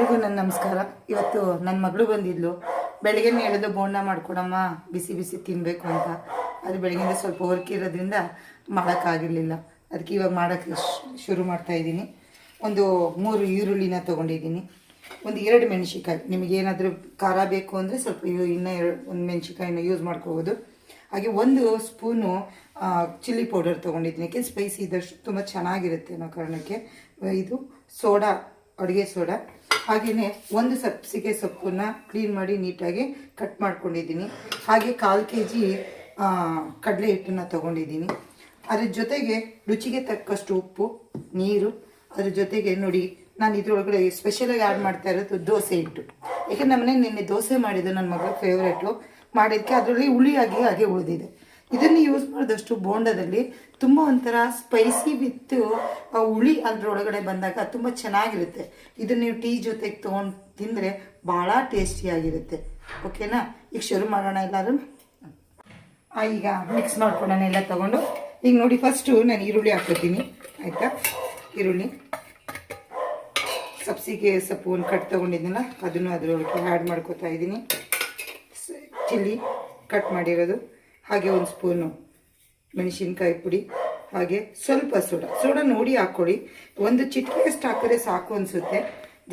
ಎಲ್ರಿಗೂ ನನ್ನ ನಮಸ್ಕಾರ. ಇವತ್ತು ನನ್ನ ಮಗಳು ಬಂದಿದ್ಲು. ಬೆಳಗ್ಗೆನೇ ಹೇಳಿದ್ದು ಬೋಂಡ ಮಾಡ್ಕೊಡಮ್ಮ, ಬಿಸಿ ಬಿಸಿ ತಿನ್ನಬೇಕು ಅಂತ. ಅದು ಬೆಳಗ್ಗೆಯಿಂದ ಸ್ವಲ್ಪ ವರ್ಕ್ ಇರೋದ್ರಿಂದ ಮಾಡೋಕ್ಕಾಗಿರಲಿಲ್ಲ. ಅದಕ್ಕೆ ಇವಾಗ ಮಾಡೋಕ್ಕೆ ಶುರು ಮಾಡ್ತಾಯಿದ್ದೀನಿ. ಒಂದು 3 ಈರುಳ್ಳಿನ ತೊಗೊಂಡಿದ್ದೀನಿ, ಒಂದು 2 ಮೆಣಸಿನ್ಕಾಯಿ. ನಿಮಗೇನಾದರೂ ಖಾರ ಬೇಕು ಅಂದರೆ ಸ್ವಲ್ಪ ಇನ್ನೂ ಒಂದು ಮೆಣಸಿನ್ಕಾಯಿನ ಯೂಸ್ ಮಾಡ್ಕೋಬೋದು. ಹಾಗೆ 1 ಸ್ಪೂನು ಚಿಲ್ಲಿ ಪೌಡರ್ ತೊಗೊಂಡಿದ್ದೀನಿ. ಯಾಕೆ ಸ್ಪೈಸಿ ಇದ್ದಷ್ಟು ತುಂಬ ಚೆನ್ನಾಗಿರುತ್ತೆ ಅನ್ನೋ ಕಾರಣಕ್ಕೆ. ಇದು ಸೋಡಾ, ಅಡುಗೆ ಸೋಡಾ. ಹಾಗೆಯೇ 1 ಸಬ್ಸಿಗೆ ಸೊಪ್ಪನ್ನು ಕ್ಲೀನ್ ಮಾಡಿ ನೀಟಾಗಿ ಕಟ್ ಮಾಡ್ಕೊಂಡಿದ್ದೀನಿ. ಹಾಗೆ 1/4 kg ಕಡಲೆ ಹಿಟ್ಟನ್ನು ತೊಗೊಂಡಿದ್ದೀನಿ. ಅದ್ರ ಜೊತೆಗೆ ರುಚಿಗೆ ತಕ್ಕಷ್ಟು ಉಪ್ಪು, ನೀರು. ಅದ್ರ ಜೊತೆಗೆ ನೋಡಿ, ನಾನು ಇದ್ರೊಳಗಡೆ ಸ್ಪೆಷಲಾಗಿ ಆ್ಯಡ್ ಮಾಡ್ತಾ ಇರೋದು ದೋಸೆ ಹಿಟ್ಟು. ಯಾಕೆಂದ್ರೆ ನಮ್ಮನೆ ನಿನ್ನೆ ದೋಸೆ ಮಾಡಿದ್ದು, ನನ್ನ ಮಗಳ ಫೇವ್ರೇಟು ಮಾಡಿದ್ದಕ್ಕೆ ಅದರಲ್ಲಿ ಹುಳಿಯಾಗಿ ಹಾಗೆ ಉಳಿದಿದೆ. ಇದನ್ನು ಯೂಸ್ ಮಾಡಿದಷ್ಟು ಬೋಂಡದಲ್ಲಿ ತುಂಬ ಒಂಥರ ಸ್ಪೈಸಿ ವಿತ್ ಹುಳಿ ಅದರೊಳಗಡೆ ಬಂದಾಗ ತುಂಬ ಚೆನ್ನಾಗಿರುತ್ತೆ. ಇದನ್ನು ನೀವು ಟೀ ಜೊತೆಗೆ ತೊಗೊಂಡು ತಿಂದರೆ ಭಾಳ ಟೇಸ್ಟಿಯಾಗಿರುತ್ತೆ. ಓಕೆನಾ? ಈಗ ಶುರು ಮಾಡೋಣ ಎಲ್ಲರೂ. ಈಗ ಮಿಕ್ಸ್ ಮಾಡ್ಕೊಳ್ಳೋಣ ಎಲ್ಲ ತೊಗೊಂಡು. ಈಗ ನೋಡಿ, ಫಸ್ಟು ನಾನು ಈರುಳ್ಳಿ ಹಾಕ್ಕೊತೀನಿ. ಆಯಿತಾ? ಈರುಳ್ಳಿ, ಸಬ್ಸಿಗೆ ಸೊಪ್ಪು ಒಂದು ಕಟ್ ತೊಗೊಂಡಿದ್ದೀನಲ್ಲ, ಅದನ್ನು ಅದರೊಳಗೆ ಆ್ಯಡ್ ಮಾಡ್ಕೊತಾ ಇದ್ದೀನಿ. ಚಿಲ್ಲಿ ಕಟ್ ಮಾಡಿರೋದು, ಹಾಗೆ 1 ಸ್ಪೂನು ಮೆಣಸಿನ್ಕಾಯಿ ಪುಡಿ, ಹಾಗೆ ಸ್ವಲ್ಪ ಸೋಡಾ ನೋಡಿ ಹಾಕ್ಕೊಳ್ಳಿ. 1 ಚಿಟಿಕೆಯಷ್ಟು ಹಾಕಿದ್ರೆ ಸಾಕು ಅನಿಸುತ್ತೆ,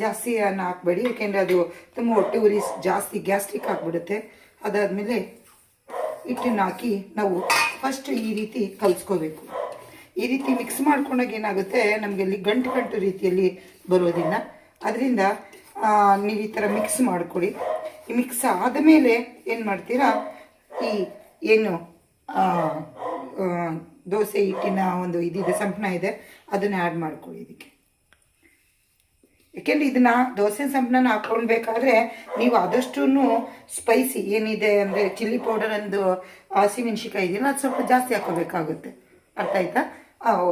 ಜಾಸ್ತಿ ಹಾಕಬೇಡಿ. ಯಾಕೆಂದರೆ ಅದು ತುಂಬ ಹೊಟ್ಟೆ ಉರಿ, ಜಾಸ್ತಿ ಗ್ಯಾಸ್ಟ್ರಿಕ್ ಆಗಿಬಿಡುತ್ತೆ. ಅದಾದಮೇಲೆ ಹಿಟ್ಟನ್ನು ಹಾಕಿ ನಾವು ಫಸ್ಟ್ ಈ ರೀತಿ ಕಲಿಸ್ಕೋಬೇಕು. ಈ ರೀತಿ ಮಿಕ್ಸ್ ಮಾಡ್ಕೊಂಡಾಗ ಏನಾಗುತ್ತೆ, ನಮಗೆ ಅಲ್ಲಿ ಗಂಟು ರೀತಿಯಲ್ಲಿ ಬರೋದಿಲ್ಲ. ಅದರಿಂದ ನೀವು ಈ ಥರ ಮಿಕ್ಸ್ ಮಾಡ್ಕೊಳ್ಳಿ. ಈ ಮಿಕ್ಸ್ ಆದಮೇಲೆ ಏನು ಮಾಡ್ತೀರಾ, ಈ ಏನು ದೋಸೆ ಹಿಟ್ಟಿನ ಒಂದು ಇದಿದೆ, ಸಂಪಣ ಇದೆ, ಅದನ್ನು ಆ್ಯಡ್ ಮಾಡ್ಕೊಳ್ಳಿ ಇದಕ್ಕೆ. ಯಾಕೆಂದರೆ ಇದನ್ನು ದೋಸೆ ಸಂಪಣನ ಹಾಕ್ಕೊಳ್ಬೇಕಾದ್ರೆ ನೀವು ಆದಷ್ಟು ಸ್ಪೈಸಿ ಏನಿದೆ ಅಂದರೆ ಚಿಲ್ಲಿ ಪೌಡರ್ ಒಂದು ಹಸಿಮೆಣ್ಸಿಕಾಯಿ ಇದೆಯಲ್ಲ, ಅದು ಸ್ವಲ್ಪ ಜಾಸ್ತಿ ಹಾಕೋಬೇಕಾಗುತ್ತೆ. ಅರ್ಥ ಆಯ್ತಾ?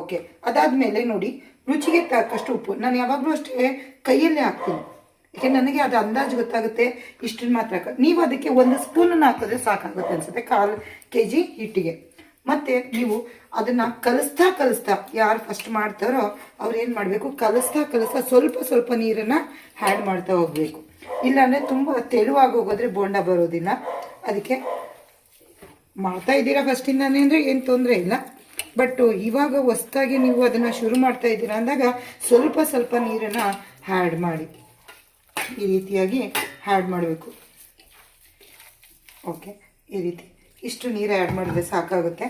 ಓಕೆ. ಅದಾದಮೇಲೆ ನೋಡಿ, ರುಚಿಗೆ ತಕ್ಕಷ್ಟು ಉಪ್ಪು. ನಾನು ಯಾವಾಗಲೂ ಅಷ್ಟೇ ಕೈಯಲ್ಲೇ ಹಾಕ್ತೀನಿ, ಯಾಕೆ ನನಗೆ ಅದು ಅಂದಾಜು ಗೊತ್ತಾಗುತ್ತೆ. ಇಷ್ಟನ್ನು ಮಾತ್ರ ನೀವು ಅದಕ್ಕೆ 1 ಸ್ಪೂನನ್ನು ಹಾಕಿದ್ರೆ ಸಾಕಾಗುತ್ತೆ ಅನಿಸುತ್ತೆ 1/4 kg ಹಿಟ್ಟಿಗೆ. ಮತ್ತು ನೀವು ಅದನ್ನು ಕಲಿಸ್ತಾ ಯಾರು ಫಸ್ಟ್ ಮಾಡ್ತಾರೋ ಅವ್ರು ಏನು ಮಾಡಬೇಕು, ಕಲಿಸ್ತಾ ಸ್ವಲ್ಪ ನೀರನ್ನು ಆ್ಯಡ್ ಮಾಡ್ತಾ ಹೋಗಬೇಕು. ಇಲ್ಲಾಂದರೆ ತುಂಬ ತೆಳುವಾಗಿ ಹೋಗೋದ್ರೆ ಬೋಂಡ ಬರೋದಿಲ್ಲ. ಅದಕ್ಕೆ ಮಾಡ್ತಾ ಇದ್ದೀರಾ ಫಸ್ಟಿಂದಾನೇ ಅಂದರೆ ಏನು ತೊಂದರೆ ಇಲ್ಲ. ಬಟ್ ಇವಾಗ ಹೊಸ್ದಾಗಿ ನೀವು ಅದನ್ನು ಶುರು ಮಾಡ್ತಾ ಇದ್ದೀರಾ ಅಂದಾಗ ಸ್ವಲ್ಪ ನೀರನ್ನು ಆ್ಯಡ್ ಮಾಡಿ, ಈ ರೀತಿಯಾಗಿ ಆ್ಯಡ್ ಮಾಡಬೇಕು. ಓಕೆ, ಈ ರೀತಿ ಇಷ್ಟು ನೀರು ಆ್ಯಡ್ ಮಾಡಿದ್ರೆ ಸಾಕಾಗುತ್ತೆ.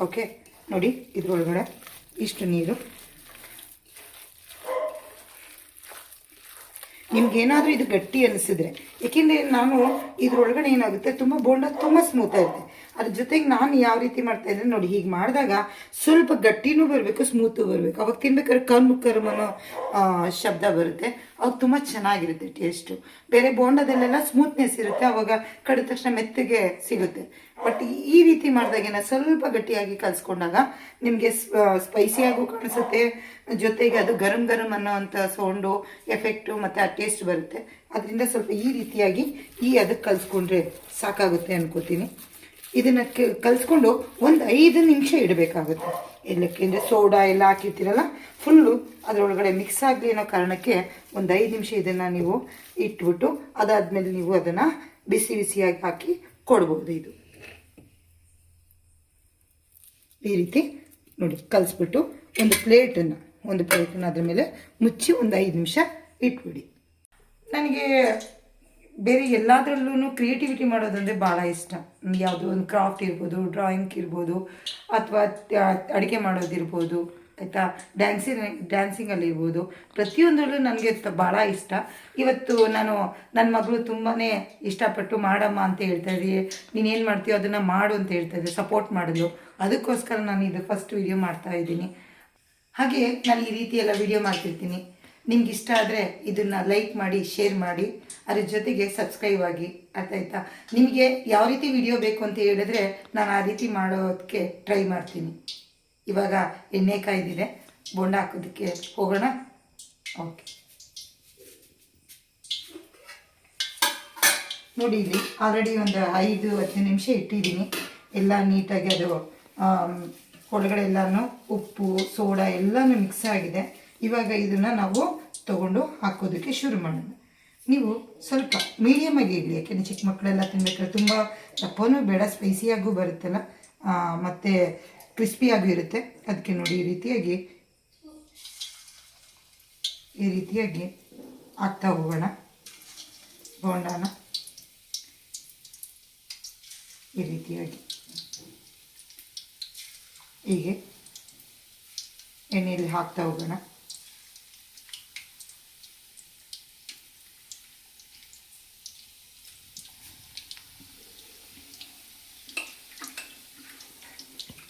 ಓಕೆ, ನೋಡಿ ಇದ್ರೊಳಗಡೆ ಇಷ್ಟು ನೀರು. ನಿಮ್ಗೇನಾದರೂ ಇದು ಗಟ್ಟಿ ಅನಿಸಿದ್ರೆ, ಏಕೆಂದರೆ ನಾನು ಇದ್ರೊಳಗಡೆ ಏನಾಗುತ್ತೆ, ತುಂಬ ಬೋಂಡ ತುಂಬ ಸ್ಮೂತ್ ಆಗುತ್ತೆ. ಅದ್ರ ಜೊತೆಗೆ ನಾನು ಯಾವ ರೀತಿ ಮಾಡ್ತಾಯಿದ್ದೆ ನೋಡಿ, ಹೀಗೆ ಮಾಡಿದಾಗ ಸ್ವಲ್ಪ ಗಟ್ಟಿನೂ ಬರಬೇಕು, ಸ್ಮೂತು ಬರಬೇಕು. ಅವಾಗ ತಿನ್ಬೇಕಾದ್ರೆ ಕರ್ಮ್ ಅನ್ನೋ ಶಬ್ದ ಬರುತ್ತೆ. ಅವಾಗ ತುಂಬ ಚೆನ್ನಾಗಿರುತ್ತೆ ಟೇಸ್ಟು. ಬೇರೆ ಬೋಂಡದಲ್ಲೆಲ್ಲ ಸ್ಮೂತ್ನೆಸ್ ಇರುತ್ತೆ, ಅವಾಗ ಕಡಿದ ತಕ್ಷಣ ಮೆತ್ತಗೆ ಸಿಗುತ್ತೆ. ಬಟ್ ಈ ರೀತಿ ಮಾಡಿದಾಗೇನ ಸ್ವಲ್ಪ ಗಟ್ಟಿಯಾಗಿ ಕಲಿಸ್ಕೊಂಡಾಗ ನಿಮಗೆ ಸ್ಪೈಸಿಯಾಗೂ ಕಾಣಿಸುತ್ತೆ, ಜೊತೆಗೆ ಅದು ಗರಂ ಅನ್ನೋ ಅಂಥ ಸೌಂಡು, ಎಫೆಕ್ಟು ಮತ್ತು ಆ ಟೇಸ್ಟ್ ಬರುತ್ತೆ. ಅದರಿಂದ ಸ್ವಲ್ಪ ಈ ರೀತಿಯಾಗಿ ಅದಕ್ಕೆ ಕಲಿಸ್ಕೊಂಡ್ರೆ ಸಾಕಾಗುತ್ತೆ ಅನ್ಕೋತೀನಿ. ಇದನ್ನು ಕಲಿಸ್ಕೊಂಡು ಒಂದು 5 ನಿಮಿಷ ಇಡಬೇಕಾಗುತ್ತೆ. ಎಲ್ಲಕ್ಕೆಂದರೆ ಸೋಡಾ ಎಲ್ಲ ಹಾಕಿರ್ತೀರಲ್ಲ, ಫುಲ್ಲು ಅದರೊಳಗಡೆ ಮಿಕ್ಸ್ ಆಗಲಿ ಅನ್ನೋ ಕಾರಣಕ್ಕೆ ಒಂದು 5 ನಿಮಿಷ ಇದನ್ನು ನೀವು ಇಟ್ಬಿಟ್ಟು ಅದಾದಮೇಲೆ ನೀವು ಅದನ್ನು ಬಿಸಿಯಾಗಿ ಹಾಕಿ ಕೊಡ್ಬೋದು. ಇದು ಈ ರೀತಿ ನೋಡಿ ಕಲಿಸ್ಬಿಟ್ಟು ಒಂದು ಪ್ಲೇಟನ್ನು ಅದ್ರ ಮೇಲೆ ಮುಚ್ಚಿ ಒಂದು 5 ನಿಮಿಷ ಇಟ್ಬಿಡಿ. ನನಗೆ ಬೇರೆ ಎಲ್ಲದರಲ್ಲೂ ಕ್ರಿಯೇಟಿವಿಟಿ ಮಾಡೋದಂದರೆ ಭಾಳ ಇಷ್ಟ. ಯಾವುದೋ ಒಂದು ಕ್ರಾಫ್ಟ್ ಇರ್ಬೋದು, ಡ್ರಾಯಿಂಗ್ ಇರ್ಬೋದು, ಅಥವಾ ಅಡುಗೆ ಮಾಡೋದಿರ್ಬೋದು, ಆಯಿತಾ, ಡ್ಯಾನ್ಸಿಂಗಲ್ಲಿ ಇರ್ಬೋದು, ಪ್ರತಿಯೊಂದರಲ್ಲೂ ನನಗೆ ಭಾಳ ಇಷ್ಟ. ಇವತ್ತು ನನ್ನ ಮಗಳು ತುಂಬಾ ಇಷ್ಟಪಟ್ಟು ಮಾಡಮ್ಮ ಅಂತ ಹೇಳ್ತಾಯಿದ್ದೆ. ನೀನೇನು ಮಾಡ್ತೀಯೋ ಅದನ್ನು ಮಾಡು ಅಂತ ಹೇಳ್ತಾಯಿದ್ದೆ, ಸಪೋರ್ಟ್ ಮಾಡಿದ್ಲು. ಅದಕ್ಕೋಸ್ಕರ ನಾನು ಇದು ಫಸ್ಟ್ ವಿಡಿಯೋ ಮಾಡ್ತಾಯಿದ್ದೀನಿ. ಹಾಗೆ ನಾನು ಈ ರೀತಿ ಎಲ್ಲ ವಿಡಿಯೋ ಮಾಡ್ತಿರ್ತೀನಿ. ನಿಮ್ಗೆ ಇಷ್ಟ ಆದರೆ ಇದನ್ನು ಲೈಕ್ ಮಾಡಿ, ಶೇರ್ ಮಾಡಿ, ಅದ್ರ ಜೊತೆಗೆ ಸಬ್ಸ್ಕ್ರೈಬ್ ಆಗಿ. ಅರ್ಥ ಆಯ್ತಾ? ನಿಮಗೆ ಯಾವ ರೀತಿ ವಿಡಿಯೋ ಬೇಕು ಅಂತ ಹೇಳಿದ್ರೆ ನಾನು ಆ ರೀತಿ ಮಾಡೋದಕ್ಕೆ ಟ್ರೈ ಮಾಡ್ತೀನಿ. ಇವಾಗ ಎಣ್ಣೆ ಕಾಯ್ದಿದೆ, ಬೋಂಡ ಹಾಕೋದಕ್ಕೆ ಹೋಗೋಣ. ಓಕೆ, ನೋಡಿ ಇಲ್ಲಿ ಆಲ್ರೆಡಿ ಒಂದು 5-10 ನಿಮಿಷ ಇಟ್ಟಿದ್ದೀನಿ. ಎಲ್ಲ ನೀಟಾಗಿ ಅದು ಒಳಗಡೆ ಎಲ್ಲನೂ ಉಪ್ಪು, ಸೋಡಾ ಎಲ್ಲನೂ ಮಿಕ್ಸ್ ಆಗಿದೆ. ಇವಾಗ ಇದನ್ನು ನಾವು ತೊಗೊಂಡು ಹಾಕೋದಕ್ಕೆ ಶುರು ಮಾಡೋಣ. ನೀವು ಸ್ವಲ್ಪ ಮೀಡಿಯಮ್ ಆಗಿ ಇರಲಿ, ಯಾಕೆಂದರೆ ಚಿಕ್ಕ ಮಕ್ಕಳೆಲ್ಲ ತಿನ್ಬೇಕಾದ್ರೆ ತುಂಬ ದಪ್ಪನೂ ಬೇಡ, ಸ್ಪೈಸಿಯಾಗೂ ಬರುತ್ತಲ್ಲ, ಮತ್ತು ಕ್ರಿಸ್ಪಿಯಾಗೂ ಇರುತ್ತೆ. ಅದಕ್ಕೆ ನೋಡಿ ಈ ರೀತಿಯಾಗಿ ಹಾಕ್ತಾ ಹೋಗೋಣ ಬೋಂಡಾನ. ಈ ರೀತಿಯಾಗಿ ಹೀಗೆ ಎಣ್ಣೆಯಲ್ಲಿ ಹಾಕ್ತಾ ಹೋಗೋಣ.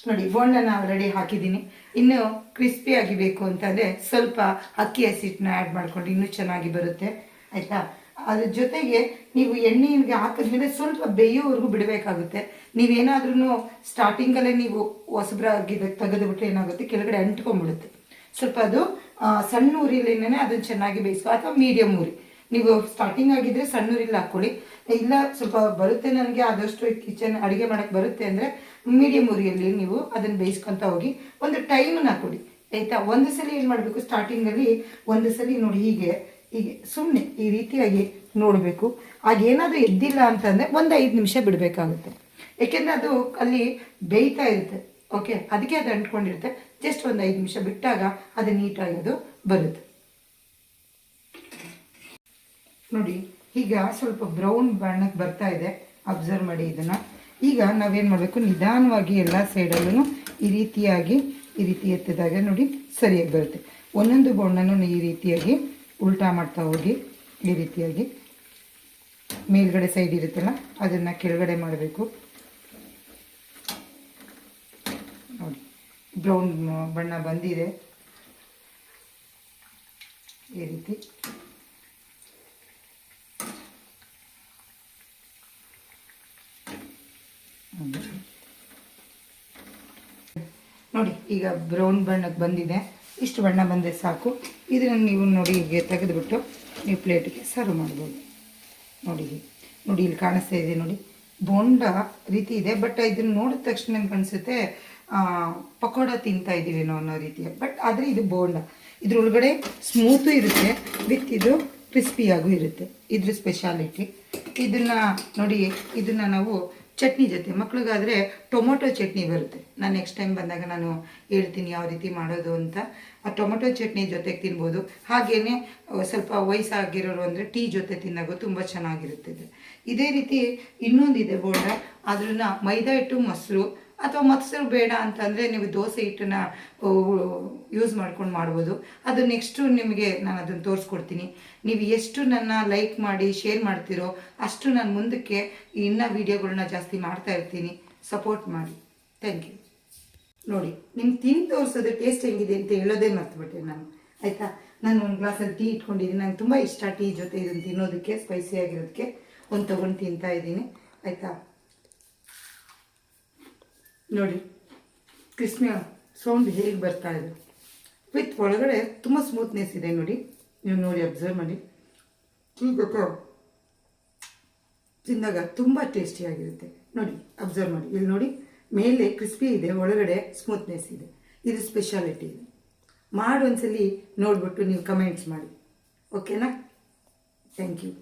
ನೋಡಿ ಬೋಂಡನ ಆಲ್ರೆಡಿ ಹಾಕಿದ್ದೀನಿ. ಇನ್ನು ಕ್ರಿಸ್ಪಿಯಾಗಿ ಬೇಕು ಅಂತಂದರೆ ಸ್ವಲ್ಪ ಅಕ್ಕಿ ಹಸಿಟ್ಟನ್ನ ಆ್ಯಡ್ ಮಾಡ್ಕೊಂಡು ಇನ್ನೂ ಚೆನ್ನಾಗಿ ಬರುತ್ತೆ, ಆಯಿತಾ. ಅದ್ರ ಜೊತೆಗೆ ನೀವು ಎಣ್ಣೆಗೆ ಹಾಕಿದ್ಮೇಲೆ ಸ್ವಲ್ಪ ಬೇಯೋವರೆಗೂ ಬಿಡಬೇಕಾಗುತ್ತೆ. ನೀವೇನಾದ್ರೂ ಸ್ಟಾರ್ಟಿಂಗಲ್ಲೇ ನೀವು ಹೊಸಬ್ರಾಗಿದ್ದಾಗ ತೆಗೆದುಬಿಟ್ರೆ ಏನಾಗುತ್ತೆ, ಕೆಳಗಡೆ ಅಂಟ್ಕೊಂಡ್ಬಿಡುತ್ತೆ. ಸ್ವಲ್ಪ ಅದು ಸಣ್ಣ ಉರಿಲೇನೆ ಅದನ್ನು ಚೆನ್ನಾಗಿ ಬೇಯಿಸ್ಕೊ, ಅಥವಾ ಮೀಡಿಯಮ್ ಉರಿ. ನೀವು ಸ್ಟಾರ್ಟಿಂಗ್ ಆಗಿದ್ರೆ ಸಣ್ಣ ಉರಿಲಿ ಹಾಕ್ಕೊಳ್ಳಿ. ಇಲ್ಲ ಸ್ವಲ್ಪ ಬರುತ್ತೆ ನನಗೆ ಆದಷ್ಟು ಕಿಚನ್ ಅಡುಗೆ ಮಾಡೋಕ್ಕೆ ಬರುತ್ತೆ ಅಂದರೆ ಮೀಡಿಯಮ್ ಉರಿಯಲ್ಲಿ ನೀವು ಅದನ್ನು ಬೇಯಿಸ್ಕೊತ ಹೋಗಿ ಒಂದು ಟೈಮನ್ನ ಕೊಡಿ, ಆಯಿತಾ. ಒಂದು ಸಲ ಏನು ಮಾಡಬೇಕು, ಸ್ಟಾರ್ಟಿಂಗಲ್ಲಿ ಒಂದು ಸಲ ನೋಡಿ ಹೀಗೆ ಸುಮ್ಮನೆ ಈ ರೀತಿಯಾಗಿ ನೋಡಬೇಕು. ಆಗೇನಾದರೂ ಎದ್ದಿಲ್ಲ ಅಂತಂದರೆ ಒಂದು 5 ನಿಮಿಷ ಬಿಡಬೇಕಾಗುತ್ತೆ, ಏಕೆಂದರೆ ಅದು ಅಲ್ಲಿ ಬೇಯ್ತಾ ಇರುತ್ತೆ. ಓಕೆ, ಅದಕ್ಕೆ ಅದು ಅಂಟ್ಕೊಂಡಿರುತ್ತೆ. ಜಸ್ಟ್ ಒಂದು 5 ನಿಮಿಷ ಬಿಟ್ಟಾಗ ಅದು ನೀಟಾಗಿ ಅದು ಬರುತ್ತೆ. ನೋಡಿ ಈಗ ಸ್ವಲ್ಪ ಬ್ರೌನ್ ಬಣ್ಣಕ್ಕೆ ಬರ್ತಾ ಇದೆ, ಅಬ್ಸರ್ವ್ ಮಾಡಿ ಇದನ್ನು. ಈಗ ನಾವೇನು ಮಾಡಬೇಕು, ನಿಧಾನವಾಗಿ ಎಲ್ಲ ಸೈಡಲ್ಲೂ ಈ ರೀತಿ ಎತ್ತಿದಾಗ ನೋಡಿ ಸರಿಯಾಗಿ ಬರುತ್ತೆ. ಒಂದೊಂದು ಬೋಂಡನ್ನು ಈ ರೀತಿಯಾಗಿ ಉಲ್ಟಾ ಮಾಡ್ತಾ ಹೋಗಿ, ಈ ರೀತಿಯಾಗಿ ಮೇಲ್ಗಡೆ ಸೈಡ್ ಇರುತ್ತಲ್ಲ ಅದನ್ನು ಕೆಳಗಡೆ ಮಾಡಬೇಕು. ನೋಡಿ ಬ್ರೌನ್ ಬಣ್ಣ ಬಂದಿದೆ, ಈ ರೀತಿ. ನೋಡಿ ಈಗ ಬ್ರೌನ್ ಬಣ್ಣಕ್ಕೆ ಬಂದಿದೆ, ಇಷ್ಟು ಬಣ್ಣ ಬಂದರೆ ಸಾಕು. ಇದನ್ನು ನೀವು ನೋಡಿ ಹೀಗೆ ತೆಗೆದುಬಿಟ್ಟು ನೀವು ಪ್ಲೇಟಿಗೆ ಸರ್ವ್ ಮಾಡ್ಬೋದು. ನೋಡಿ ಇಲ್ಲಿ ಕಾಣಿಸ್ತಾ ಇದೆ ನೋಡಿ, ಬೋಂಡ ರೀತಿ ಇದೆ. ಬಟ್ ಇದನ್ನು ನೋಡಿದ ತಕ್ಷಣ ನಮ್ಗೆ ಅನಿಸುತ್ತೆ ಪಕೋಡ ತಿಂತಾ ಇದ್ದೀವೇನೋ ಅನ್ನೋ ರೀತಿಯ. ಬಟ್ ಆದರೆ ಇದು ಬೋಂಡ, ಇದ್ರೊಳಗಡೆ ಸ್ಮೂತು ಇರುತ್ತೆ, ವಿತ್ ಇದು ಕ್ರಿಸ್ಪಿಯಾಗೂ ಇರುತ್ತೆ. ಇದ್ರ ಸ್ಪೆಷಾಲಿಟಿ. ಇದನ್ನು ನೋಡಿ, ಇದನ್ನು ನಾವು ಚಟ್ನಿ ಜೊತೆ, ಮಕ್ಳಿಗಾದರೆ ಟೊಮೊಟೊ ಚಟ್ನಿ ಬರುತ್ತೆ. ನಾನು ನೆಕ್ಸ್ಟ್ ಟೈಮ್ ಬಂದಾಗ ನಾನು ಹೇಳ್ತೀನಿ ಯಾವ ರೀತಿ ಮಾಡೋದು ಅಂತ. ಆ ಟೊಮೊಟೊ ಚಟ್ನಿ ಜೊತೆಗೆ ತಿನ್ಬೋದು. ಹಾಗೆಯೇ ಸ್ವಲ್ಪ ವಯಸ್ಸಾಗಿರೋರು ಅಂದರೆ ಟೀ ಜೊತೆ ತಿನ್ನಾಗೋ ತುಂಬ ಚೆನ್ನಾಗಿರುತ್ತೆ. ಇದೇ ರೀತಿ ಇನ್ನೊಂದಿದೆ ಬೋಂಡ, ಅದನ್ನು ಮೈದಾ ಹಿಟ್ಟು, ಮೊಸರು, ಅಥವಾ ಮೊಸರು ಬೇಡ ಅಂತಂದರೆ ನೀವು ದೋಸೆ ಹಿಟ್ಟನ್ನ ಯೂಸ್ ಮಾಡ್ಕೊಂಡು ಮಾಡ್ಬೋದು. ಅದು ನೆಕ್ಸ್ಟು ನಿಮಗೆ ನಾನು ಅದನ್ನು ತೋರಿಸ್ಕೊಡ್ತೀನಿ. ನೀವು ಎಷ್ಟು ನನ್ನ ಲೈಕ್ ಮಾಡಿ ಶೇರ್ ಮಾಡ್ತೀರೋ ಅಷ್ಟು ನಾನು ಮುಂದಕ್ಕೆ ಇನ್ನೂ ವೀಡಿಯೋಗಳನ್ನ ಜಾಸ್ತಿ ಮಾಡ್ತಾ ಇರ್ತೀನಿ. ಸಪೋರ್ಟ್ ಮಾಡಿ. Thank you. ನೋಡಿ ನಿಮ್ಗೆ ತಿಂದು ತೋರಿಸೋದು ಟೇಸ್ಟ್ ಹೆಂಗಿದೆ ಅಂತ ಹೇಳೋದೇ ಮರ್ತುಬಿಟ್ಟೆ ನಾನು, ಆಯಿತಾ. ನಾನು ಒಂದು ಗ್ಲಾಸಲ್ಲಿ ಟೀ ಇಟ್ಕೊಂಡಿದ್ದೀನಿ, ನಂಗೆ ತುಂಬ ಇಷ್ಟ ಟೀ ಜೊತೆ ಇದನ್ನು ತಿನ್ನೋದಕ್ಕೆ, ಸ್ಪೈಸಿ ಆಗಿರೋದಕ್ಕೆ ಒಂದು ತೊಗೊಂಡು ತಿಂತಾ ಇದ್ದೀನಿ, ಆಯಿತಾ. ನೋಡಿ ಕ್ರಿಸ್ಪಿ ಸೌಂಡ್ ಹೇಗೆ ಬರ್ತಾ ಇದೆ, ವಿತ್ ಒಳಗಡೆ ತುಂಬ ಸ್ಮೂತ್ನೆಸ್ ಇದೆ. ನೋಡಿ ನೀವು ನೋಡಿ ಅಬ್ಸರ್ವ್ ಮಾಡಿ, ತಿಂದಾಗ ತುಂಬ ಟೇಸ್ಟಿಯಾಗಿರುತ್ತೆ. ನೋಡಿ ಅಬ್ಸರ್ವ್ ಮಾಡಿ, ಇಲ್ಲಿ ನೋಡಿ ಮೇಲೆ ಕ್ರಿಸ್ಪಿ ಇದೆ, ಒಳಗಡೆ ಸ್ಮೂತ್ನೆಸ್ ಇದೆ. ಇದು ಸ್ಪೆಷಾಲಿಟಿ ಇದೆ. ಮಾಡಿ ಒಂದ್ಸಲಿ ನೋಡ್ಬಿಟ್ಟು ನೀವು ಕಮೆಂಟ್ಸ್ ಮಾಡಿ, ಓಕೆನಾ. Thank you.